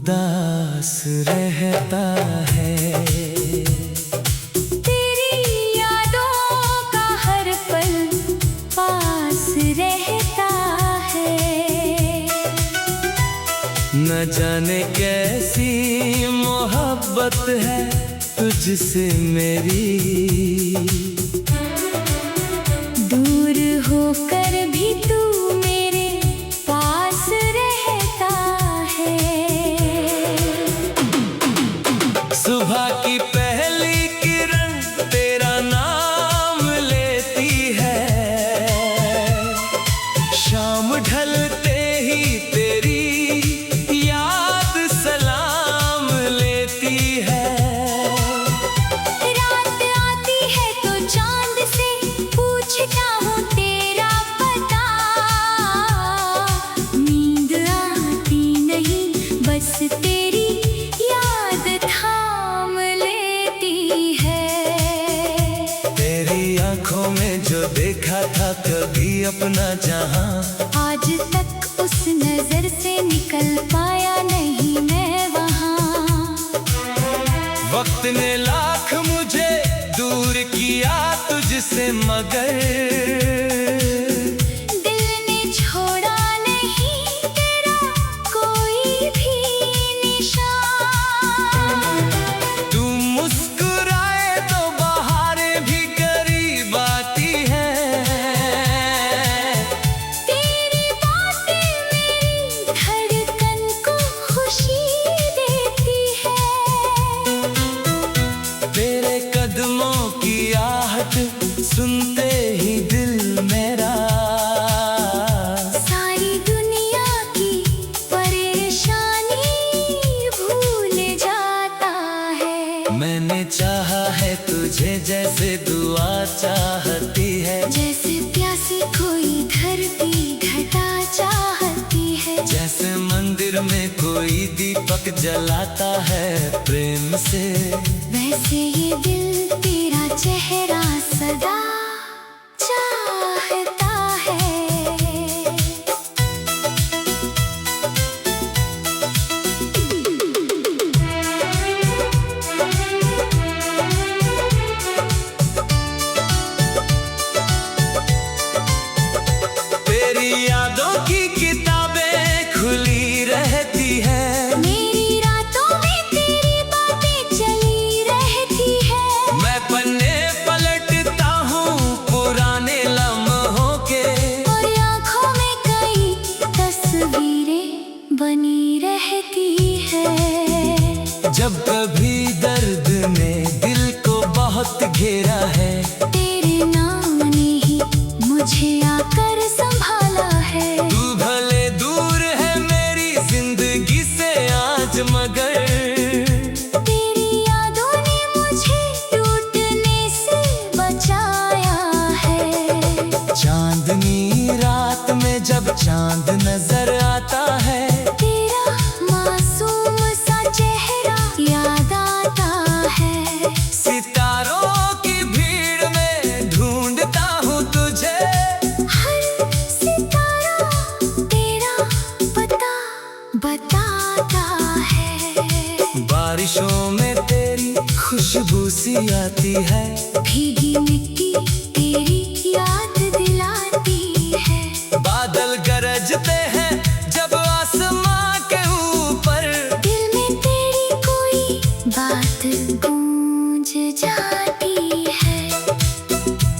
उदास रहता है। तेरी यादों का हर पल पास रहता है। न जाने कैसी मोहब्बत है तुझसे मेरी, दूर होकर भी तू मेरे पास रहता है। सुबह की पहली किरण तेरा नाम लेती है, शाम ढलते ही तेरी याद सलाम लेती है। रात आती है तो चांद से पूछता हूँ तेरा पता, नींद आती नहीं बस तेरी याद थाम लेती है। तेरी आंखों में जो देखा था कभी अपना जहां, आज तक उस नजर से निकल पाया नहीं मैं वहाँ। वक्त ने लाख मुझे दूर किया तुझसे मगर दिल ने छोड़ा नहीं तेरा कोई भी निशान। तू मुस्कुराए तो बहारें भी करीब आती हैं। तेरी बातें मेरी धड़कन को खुशी देती है। तेरे कदमों की आहट सुनते ही दिल मेरा सारी दुनिया की परेशानी भूल जाता है। मैंने चाहा है तुझे जैसे दुआ चाहती है, जैसे प्यासी कोई धरती घटा चाहती है। जैसे मंदिर में कोई दीपक जलाता है प्रेम से, वैसे ये दिल तेरा चेहरा सदा चाहता है। तेरी यादों की किताबें खुली रहती है, मेरी रातों में तेरी बातें चली रहती है। मैं पन्ने पलटता हूँ पुराने लम्हों के, और आँखों में कई तस्वीरें बनी रहती है। जब कभी दर्द ने दिल को बहुत घेरा है, तेरे नाम ने ही मुझे आकर संभाला है। तू भले दूर है मेरी जिंदगी से आज मगर तेरी यादों ने मुझे टूटने से बचाया है। चांदनी रात में जब चांद नजर आता है, तेरा मासूम सा चेहरा याद आता है। सितारों की भीड़ में ढूंढता हूँ तुझे, हर सितारा तेरा पता बताता है। बारिशों में तेरी खुशबू सी आती है, भीगी मिट्टी तेरी याद दिलाती है। बादल गरजते हैं जब आसमां के ऊपर, दिल में तेरी कोई बात गूंज जाती है।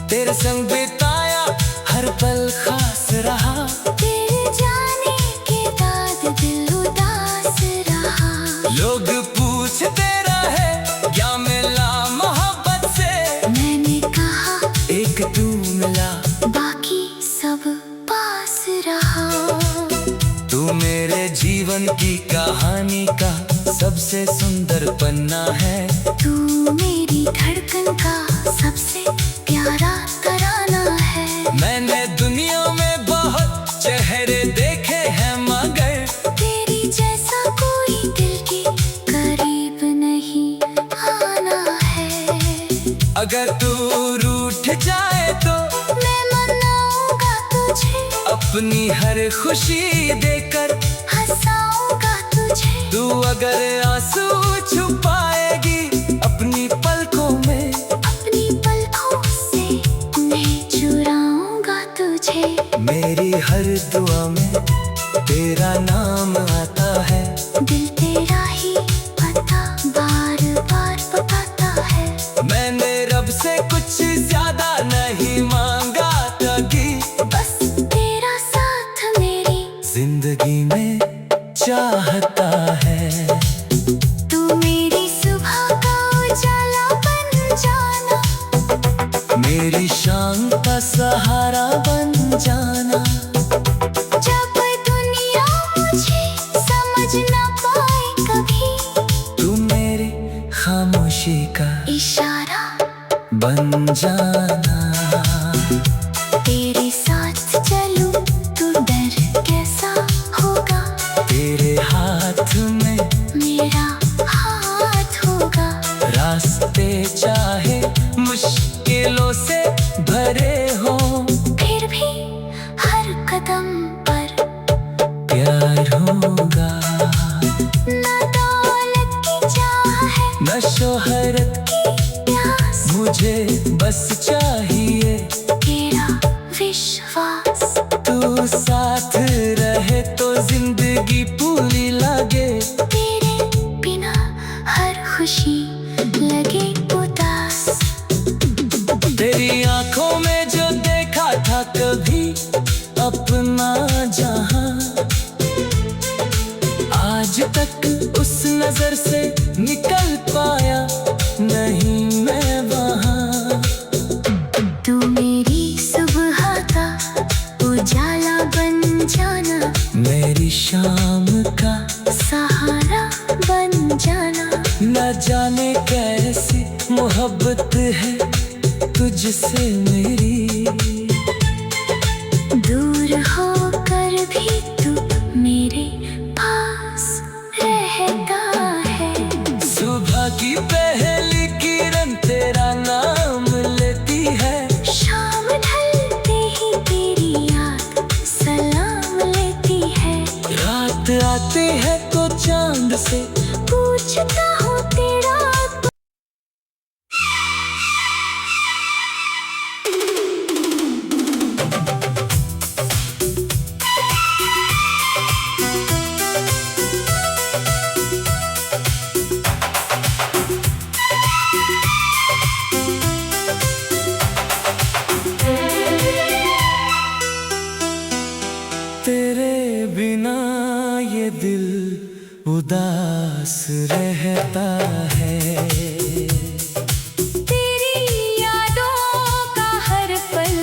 तेरे संग बिताया हर पल खास रहा, तेरे जाने के बाद दिल उदास रहा। लोग पूछते रहे क्या मिला मोहब्बत से, मैंने कहा एक तू मिला बाकी सब पास रहा। तू मेरे जीवन की कहानी का सबसे सुंदर पन्ना है, तू मेरी धड़कन का सबसे प्यारा तराना है। मैंने दुनिया में बहुत चेहरे देखे हैं मगर तेरी जैसा कोई दिल के करीब नहीं आना है। अगर तू रूठ जाए तो मैं मनाऊंगा तुझे, अपनी हर खुशी देकर हंसाऊंगा तुझे। तू अगर आंसू छुपाएगी अपनी पलकों में, अपनी पलकों से मैं चुराऊंगा तुझे। मेरी हर दुआ में तेरा नाम आता है, दिल तेरा ही पता बार बार बताता है। मैंने रब से कुछ ज्यादा नहीं मांगा कभी, बस तेरा साथ मेरी जिंदगी में चाहता है। तू मेरी सुबह का उजाला बन जाना, मेरी शाम का सहारा बन जाना। जब दुनिया मुझे समझ ना पाए कभी, तू मेरी खामोशी का इशारा बन जाना। तेरे साथ चलूं तो डर कैसा होगा, तेरे हाथ में मेरा हाथ होगा। रास्ते चाहे मुश्किलों से भरे हो, फिर भी हर कदम पर प्यार होगा। न दौलत की चाह है, न शोहरत की प्यास, मुझे बस चाहिए तेरा विश्वास। तू साथ रहे तो जिंदगी पूरी लगे, तेरे बिना हर खुशी लगे उदास। तेरी आंखों में जो देखा था कभी अपना जहां, आज तक उस नजर से निकल पाया नहीं मैं वहां। तू मेरी सुबह का उजाला बन जाना, मेरी शाम का सहारा बन जाना। न जाने कैसी मोहब्बत है तुझसे मेरी, दूर होकर भी तू मेरे पास रहता है। सुबह की पहली किरण तेरा नाम लेती है, शाम ढलते ही तेरी याद सलाम लेती है। रात आती है तो चांद से पूछता हूँ तेरा तेरे बिना ये दिल उदास रहता है। तेरी यादों का हर पल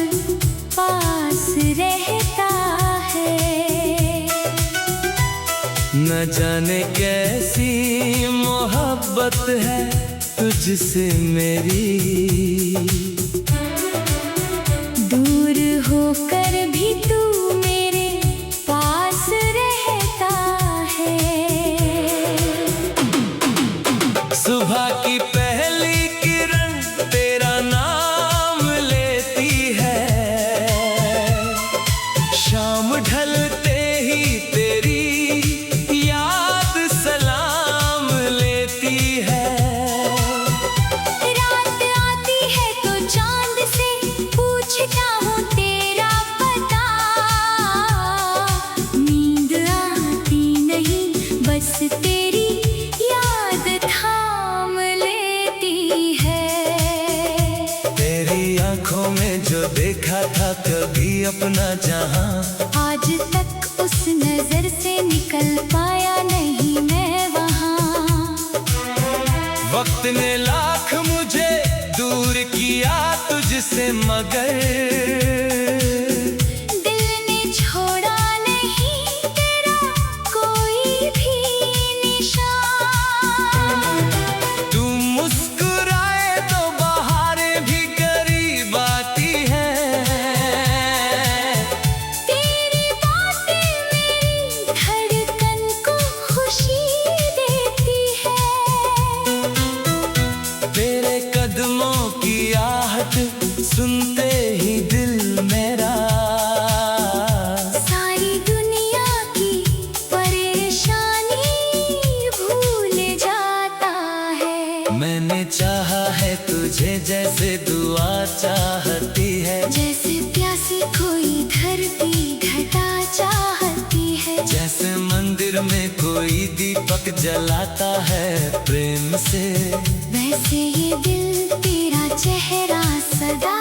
पास रहता है। न जाने कैसी मोहब्बत है तुझसे मेरी, दूर होकर भी तू मेरे पास रहता है। सुबह की पहली किरण तेरा नाम लेती है, शाम ढलते ही तेरी याद सलाम लेती है। रात आती है तो चांद से पूछता हूँ तेरा पता। नींद आती नहीं बस तेरी याद थाम लेती है। तेरी आंखों में जो देखा था कभी अपना जहां, आज तक उस नजर से निकल पाया नहीं मैं वहाँ। वक्त ने लाख मुझे दूर किया तुझसे मगर, दिल ने छोड़ा नहीं तेरा कोई भी निशान। तू मुस्कुराए तो बहारें भी करीब आती हैं। तेरी बातें मेरी धड़कन को खुशी देती है। तेरे कदमों की आहट सुनते ही दिल चाहा है तुझे जैसे दुआ चाहती है, जैसे प्यासी कोई धरती घटा चाहती है, जैसे मंदिर में कोई दीपक जलाता है प्रेम से, वैसे ये दिल तेरा चेहरा सदा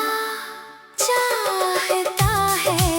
चाहता है।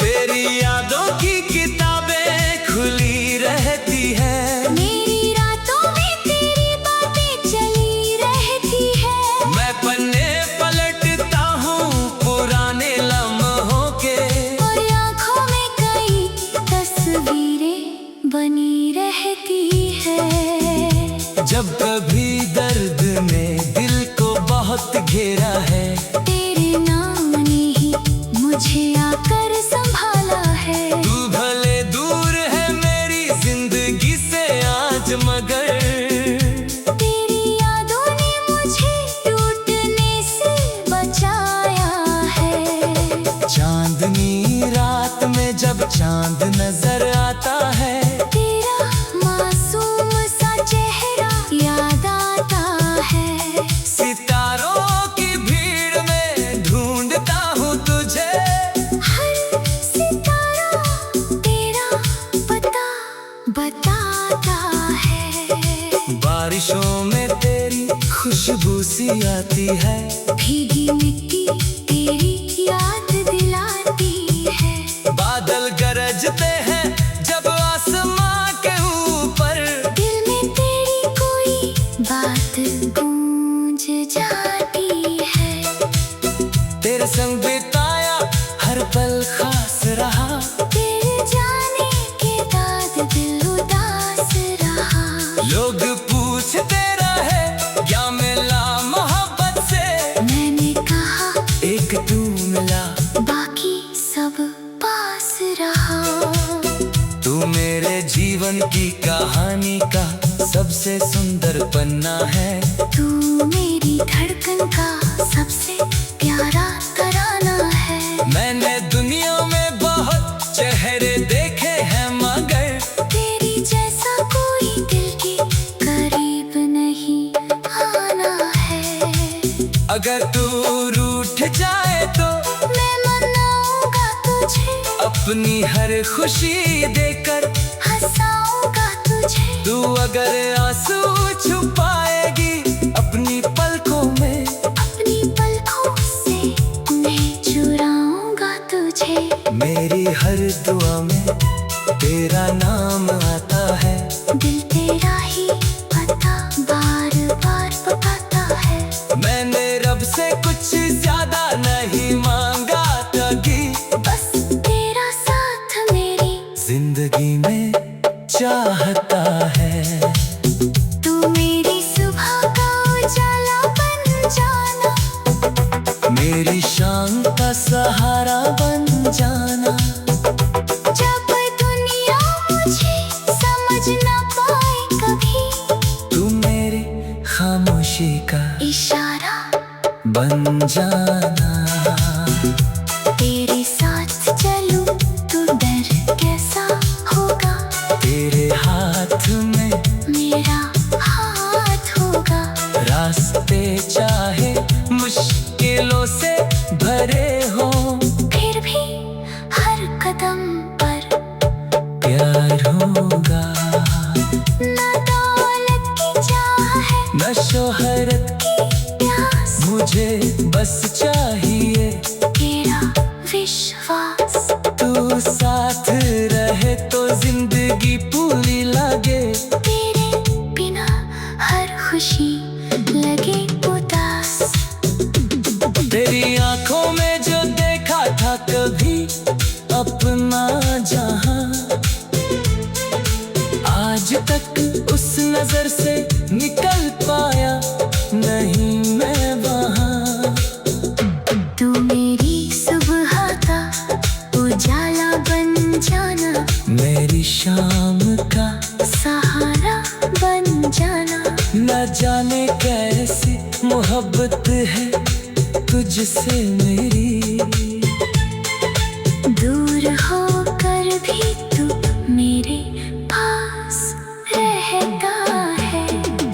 तेरी यादों की किताबें खुली रहती है, मेरी रातों में तेरी बातें चली रहती है, मैं पन्ने पलटता हूँ पुराने लम्हों के, और आँखों में कई तस्वीरें बनी रहती है। जब कभी दर्द ने दिल को बहुत घेरा है, तेरे नाम ने ही मुझे आकर संभाला है। तू भले दूर है मेरी जिंदगी से आज, मगर तेरी यादों ने मुझे टूटने से बचाया है। चांदनी रात में जब चांद नजर आता है, तेरा मासूम सा चेहरा याद आता है। सितारों की भीड़ में ढूंढता हूँ तुझे, हर सितारा तेरा पता बताता है। बारिशों में तेरी खुशबू सी आती है, भीगी मिट्टी तेरी याद दिलाती है। बादल गरजते हैं जब आसमां के ऊपर, दिल में तेरी कोई बात गूंज जाती है। तेरे संग बिताया हर पल खास रहा, तेरे जाने के बाद दिल उदास रहा। लोग पूछते रहे क्या मिला मोहब्बत से, मैंने कहा एक तू मिला, बाकी सब पास रहा। तू मेरे जीवन की कहानी का सबसे सुंदर पन्ना है, तू मेरी धड़कन का सबसे प्यारा तराना है। मैंने दुनिया में बहुत चेहरे देखे हैं, मगर तेरी जैसा कोई दिल के करीब नहीं आना है। अगर तू रूठ जाए तो मैं मनाऊंगा तुझे, अपनी हर खुशी देकर, हंसाऊंगा तुझे। तू अगर आंसू छुपाएगी अपनी पलकों में, अपनी पलकों से मैं चुराऊंगा तुझे। मेरी हर दुआ में तेरा नाम आता है, दिल तेरा ही पता बार बार बताता है। मैंने रब से कुछ ज्यादा नहीं मांगा तभी, बस तेरा साथ मेरी जिंदगी में चाहता है। तू मेरी सुबह का उजाला बन जाना, मेरी शाम का सहारा बन जाना, जब दुनिया मुझे समझ ना पाए कभी, तू मेरी खामोशी का इशारा बन जाना। तेरे साथ चलूं तो डर कैसा होगा, तेरे हाथ में मेरा हाथ होगा। रास्ते चाहे मुश्किलों से भरे हो, फिर भी हर कदम पर प्यार होगा। न दौलत की चाह है, न शोहरत की प्यास, मुझे बस चाहिए तेरा विश्वास। तू साथ रहे तो जिंदगी पूरी लगे, तेरे बिना हर खुशी लगे उदास। तेरी आंखों में जो देखा था कभी अपना जहां, आज तक उस नजर से निकल पाया नहीं मैं वहां। मोहब्बत है तुझसे मेरी, दूर होकर भी तू मेरे पास रहता है।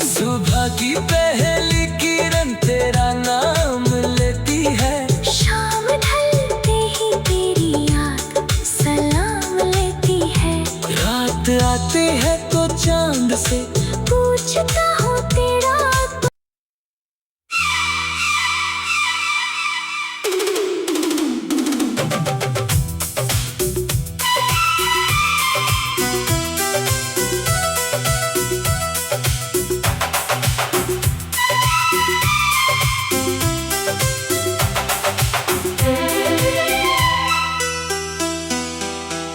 सुबह की पहली किरण तेरा नाम लेती है, शाम ढलते ही तेरी याद सलाम लेती है। रात आती है तो चांद से पूछता हूँ तेरा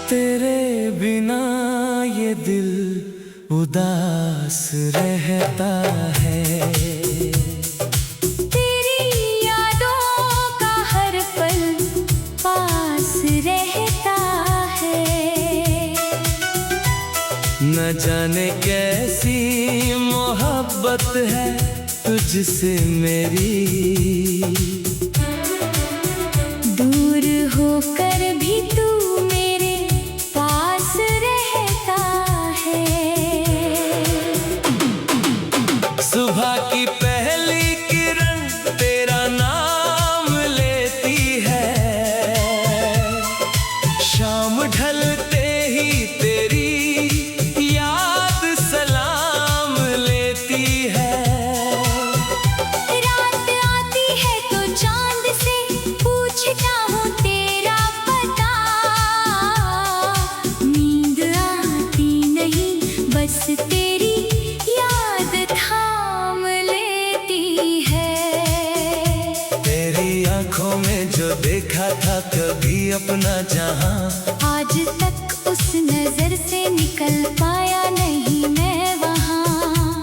तेरे बिना ये दिल उदास रहता है। तेरी यादों का हर पल पास रहता है। न जाने कैसी मोहब्बत है तुझसे मेरी, दूर होकर भी तू मेरे पास रहता है। सुबह की पहली किरण तेरा नाम लेती है, शाम ढलते ही तेरी याद सलाम लेती है। रात आती है तो चांद से पूछता हूँ तेरा पता। नींद आती नहीं बस तेरी याद थाम लेती है। तेरी आंखों में जो देखा था कभी अपना जहां, आज तक उस नजर से निकल पाया नहीं मैं वहाँ।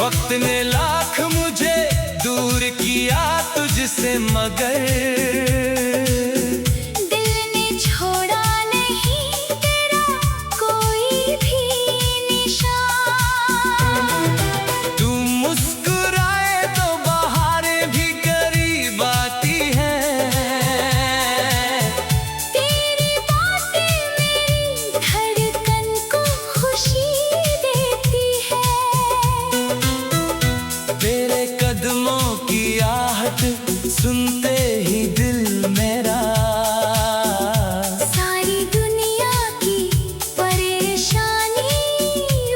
वक्त ने लाख मुझे दूर किया तुझसे मगर दिल ने छोड़ा नहीं तेरा कोई भी निशान। तू मुस्कुराए तो बहारें भी करीब आती हैं। तेरी बातें मेरी धड़कन को खुशी देती है। तेरे कदमों की आहट सुनते ही दिल मेरा सारी दुनिया की परेशानी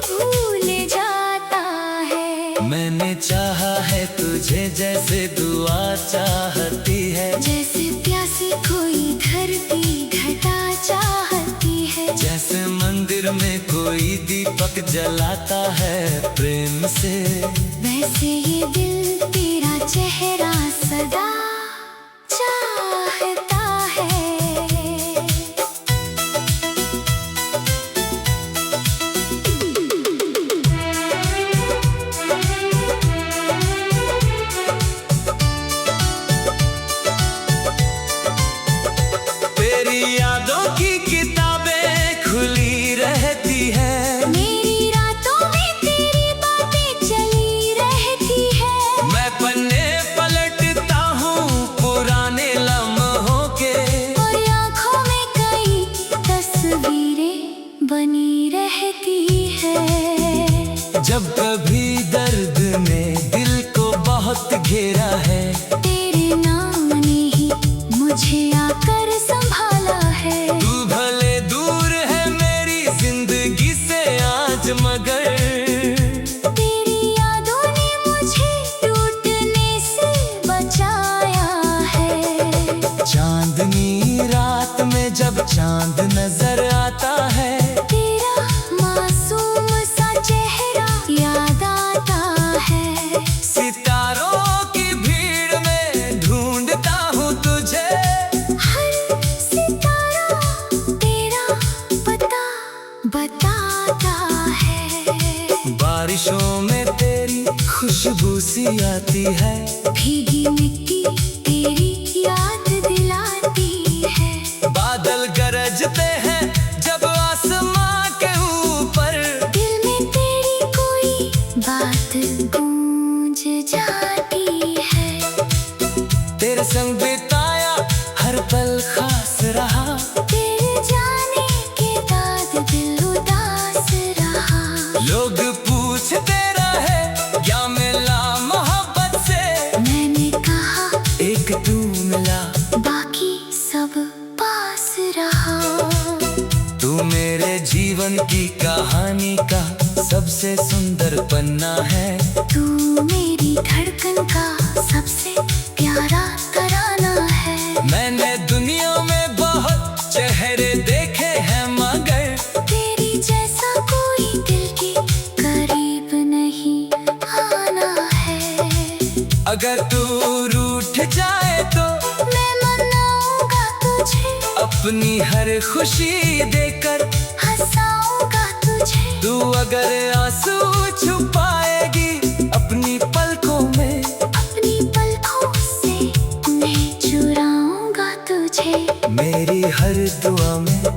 भूल जाता है। मैंने चाहा है तुझे जैसे दुआ चाहती है, जैसे प्यासी कोई धरती घटा चाहती है। जैसे मंदिर में कोई दीपक जलाता है प्रेम से, वैसे ये दिल तेरा चेहरा सदा चाहता है। तेरी यादों की किताबें खुली रहती है, मेरी रातों में तेरी बातें चली रहती है। मैं पन्ने पलटता हूँ पुराने लम्हों के, और आँखों में कई तस्वीरें बनी रहती है। जब कभी दर्द ने दिल को बहुत घेरा है, तेरे नाम ने ही मुझे आकर संभाला है। तू भले दूर है मेरी जिंदगी से आज मगर तेरी यादों ने मुझे टूटने से बचाया है। चांदनी रात में जब चांद नजर आता है, तेरा मासूम सा चेहरा याद आता है। सितारों की भीड़ में ढूंढता हूँ तुझे, हर सितारा तेरा पता बताता है। बारिशों में तेरी खुशबू सी आती है, भीगी मिट्टी तेरी याद दिलाती है। बादल गरजते हैं जब आसमां के ऊपर, दिल में तेरी कोई बात गूंज जा जाती है। तेरे संग बिताया हर पल खास रहा, तेरे जाने के बाद दिल उदास रहा। लोग पूछते रहे क्या मिला मोहब्बत से, मैंने कहा एक तू मिला बाकी सब पास रहा। तू मेरे जीवन की कहानी का सबसे सुंदर पन्ना है। तू मेरी धड़कन का सबसे प्यारा तराना है। मैंने दुनिया में बहुत चेहरे देखे हैं मगर तेरी जैसा कोई दिल के करीब नहीं आना है। अगर तू रूठ जाए तो मैं मनाऊंगा तुझे, अपनी हर खुशी देकर हंसाऊंगा तुझे। तू अगर आंसू छुपाएगी अपनी पलकों में, अपनी पलकों से मैं चुराऊंगा तुझे। मेरी हर दुआ में